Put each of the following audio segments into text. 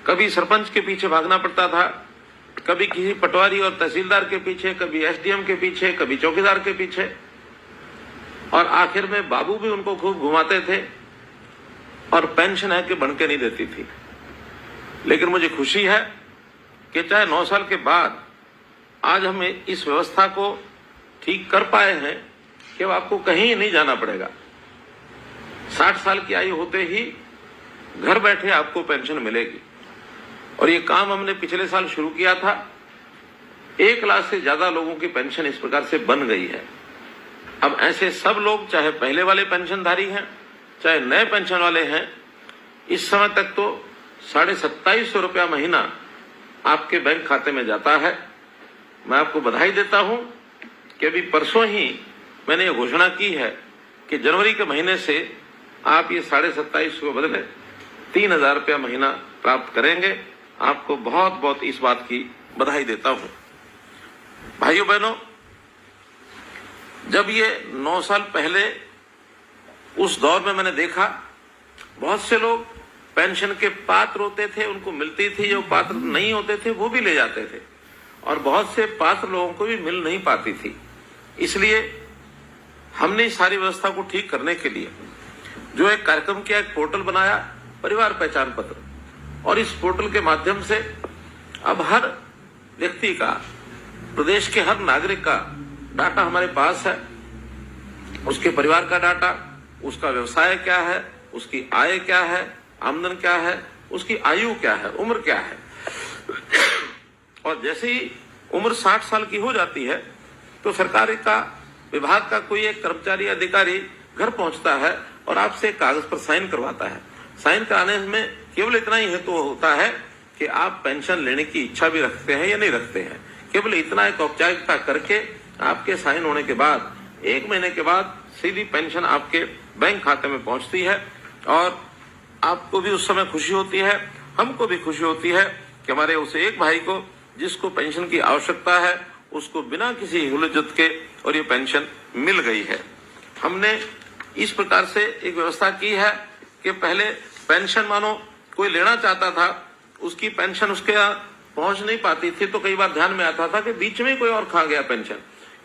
कभी सरपंच के पीछे भागना पड़ता था, कभी किसी पटवारी और तहसीलदार के पीछे, कभी एसडीएम के पीछे, कभी चौकीदार के पीछे, और आखिर में बाबू भी उनको खूब घुमाते थे और पेंशन है कि बन के नहीं देती थी। लेकिन मुझे खुशी है कि चाहे 9 साल के बाद आज हम इस व्यवस्था को ठीक कर पाए हैं कि अब आपको कहीं नहीं जाना पड़ेगा। 60 साल की आयु होते ही घर बैठे आपको पेंशन मिलेगी। और ये काम हमने पिछले साल शुरू किया था। 1 लाख से ज्यादा लोगों की पेंशन इस प्रकार से बन गई है। अब ऐसे सब लोग, चाहे पहले वाले पेंशनधारी हैं, चाहे नए पेंशन वाले हैं, इस समय तक तो 2750 रुपया महीना आपके बैंक खाते में जाता है। मैं आपको बधाई देता हूं कि अभी परसों ही मैंने ये घोषणा की है कि जनवरी के महीने से आप ये 2750 को बदले 3000 रुपया महीना प्राप्त करेंगे। आपको बहुत बहुत इस बात की बधाई देता हूं। भाइयों बहनों, जब ये 9 साल पहले उस दौर में मैंने देखा, बहुत से लोग पेंशन के पात्र होते थे, उनको मिलती थी, जो पात्र नहीं होते थे वो भी ले जाते थे, और बहुत से पात्र लोगों को भी मिल नहीं पाती थी। इसलिए हमने इस सारी व्यवस्था को ठीक करने के लिए जो एक कार्यक्रम किया, एक पोर्टल बनाया, परिवार पहचान पत्र, और इस पोर्टल के माध्यम से अब हर व्यक्ति का, प्रदेश के हर नागरिक का डाटा हमारे पास है। उसके परिवार का डाटा, उसका व्यवसाय क्या है, उसकी आय क्या है, आमदन क्या है, उसकी आयु क्या है, उम्र क्या है। और जैसे ही उम्र 60 साल की हो जाती है तो सरकार का, विभाग का कोई एक कर्मचारी अधिकारी घर पहुंचता है और आपसे कागज पर साइन करवाता है। साइन कराने में केवल इतना ही हेतु होता है कि आप पेंशन लेने की इच्छा भी रखते हैं या नहीं रखते हैं। केवल इतना एक औपचारिकता करके आपके साइन होने के बाद 1 महीने के बाद सीधी पेंशन आपके बैंक खाते में पहुंचती है। और आपको भी उस समय खुशी होती है, हमको भी खुशी होती है कि हमारे उस एक भाई को जिसको पेंशन की आवश्यकता है, उसको बिना किसी हुलझुल के और ये पेंशन मिल गई है। हमने इस प्रकार से एक व्यवस्था की है कि पहले पेंशन मानो कोई लेना चाहता था, उसकी पेंशन उसके पहुंच नहीं पाती थी, तो कई बार ध्यान में आता था कि बीच में कोई और खा गया पेंशन,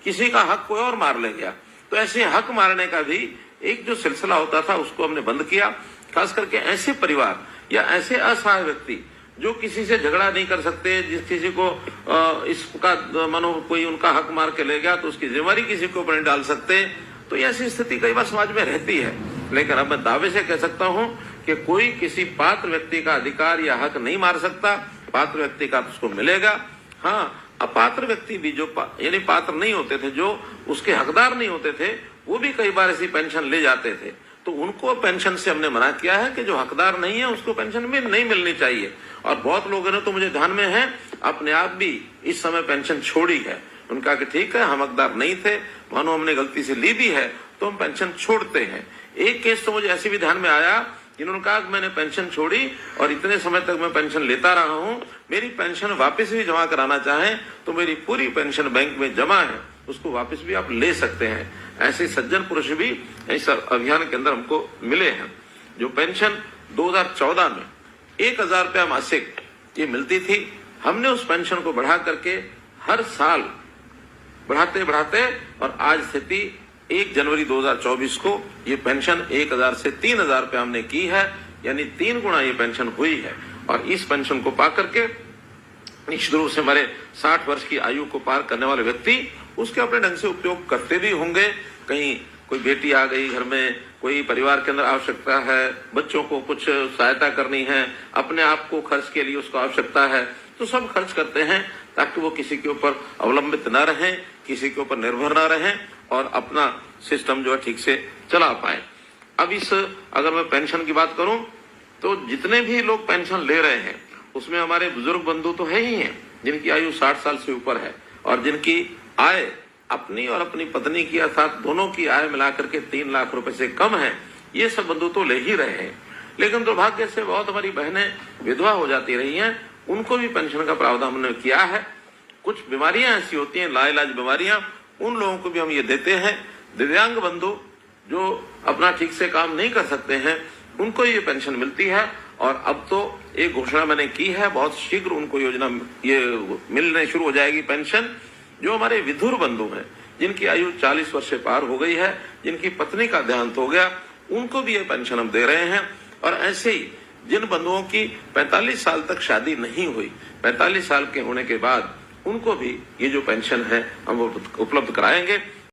किसी का हक कोई और मार ले गया। तो ऐसे हक मारने का भी एक जो सिलसिला होता था उसको हमने बंद किया। खास करके ऐसे परिवार या ऐसे असहाय व्यक्ति जो किसी से झगड़ा नहीं कर सकते, जिस किसी को इसका मानो कोई उनका हक मार के ले गया तो उसकी जिम्मेवारी किसी को ऊपर नहीं डाल सकते, तो ऐसी स्थिति कई बार समाज में रहती है। लेकिन अब मैं दावे से कह सकता हूं कि कोई किसी पात्र व्यक्ति का अधिकार या हक नहीं मार सकता। पात्र व्यक्ति का तो उसको मिलेगा। हाँ, अपात्र व्यक्ति भी जो यानी पात्र नहीं होते थे, जो उसके हकदार नहीं होते थे, वो भी कई बार ऐसी पेंशन ले जाते थे, तो उनको पेंशन से हमने मना किया है कि जो हकदार नहीं है उसको पेंशन भी नहीं मिलनी चाहिए। और बहुत लोगों ने तो मुझे ध्यान में है अपने आप भी इस समय पेंशन छोड़ी है। उनका कि ठीक है, हम हकदार नहीं थे, मानो हमने गलती से ली भी है तो हम पेंशन छोड़ते हैं। एक केस तो मुझे ऐसे भी ध्यान में आया, जिन्होंने कहा कि मैंने पेंशन छोड़ी और इतने समय तक मैं पेंशन लेता रहा हूं, मेरी पेंशन वापस भी जमा कराना चाहें तो मेरी पूरी पेंशन बैंक में जमा है, उसको वापस भी आप ले सकते हैं। ऐसे सज्जन पुरुष भी इस अभियान के अंदर हमको मिले हैं। जो पेंशन 2014 में 1000 रुपया मासिक ये मिलती थी, हमने उस पेंशन को बढ़ा करके हर साल बढ़ाते बढ़ाते और आज स्थिति 1 जनवरी 2024 को ये पेंशन 1000 से 3000 रुपया हमने की है, यानी 3 गुना ये पेंशन हुई है। और इस पेंशन को पा करके निश्चित रूप से हमारे 60 वर्ष की आयु को पार करने वाले व्यक्ति उसके अपने ढंग से उपयोग करते भी होंगे। कहीं कोई बेटी आ गई घर में, कोई परिवार के अंदर आवश्यकता है, बच्चों को कुछ सहायता करनी है, अपने आप को खर्च के लिए उसको आवश्यकता है, तो सब खर्च करते हैं ताकि वो किसी के ऊपर अवलंबित न रहें, किसी के ऊपर निर्भर न रहें और अपना सिस्टम जो है ठीक से चला पाए। अब अगर मैं पेंशन की बात करूं तो जितने भी लोग पेंशन ले रहे हैं उसमें हमारे बुजुर्ग बंधु तो है ही हैं, जिनकी आयु 60 साल से ऊपर है और जिनकी आय अपनी और अपनी पत्नी की अर्थात दोनों की आय मिलाकर के 3 लाख रुपए से कम है। ये सब बंधु तो ले ही रहे हैं। लेकिन दुर्भाग्य से बहुत हमारी बहनें विधवा हो जाती रही हैं, उनको भी पेंशन का प्रावधान हमने किया है। कुछ बीमारियां ऐसी होती हैं, लाइलाज बीमारियां, उन लोगों को भी हम ये देते हैं। दिव्यांग बंधु जो अपना ठीक से काम नहीं कर सकते हैं, उनको ये पेंशन मिलती है और अब तो एक घोषणा मैंने की है, बहुत शीघ्र उनको योजना ये मिलने शुरू हो जाएगी पेंशन। जो हमारे विधुर बंधु हैं, जिनकी आयु 40 वर्ष से पार हो गई है, जिनकी पत्नी का देहांत हो गया, उनको भी ये पेंशन हम दे रहे हैं। और ऐसे ही जिन बंधुओं की 45 साल तक शादी नहीं हुई, 45 साल के होने के बाद उनको भी ये जो पेंशन है हम उपलब्ध कराएंगे।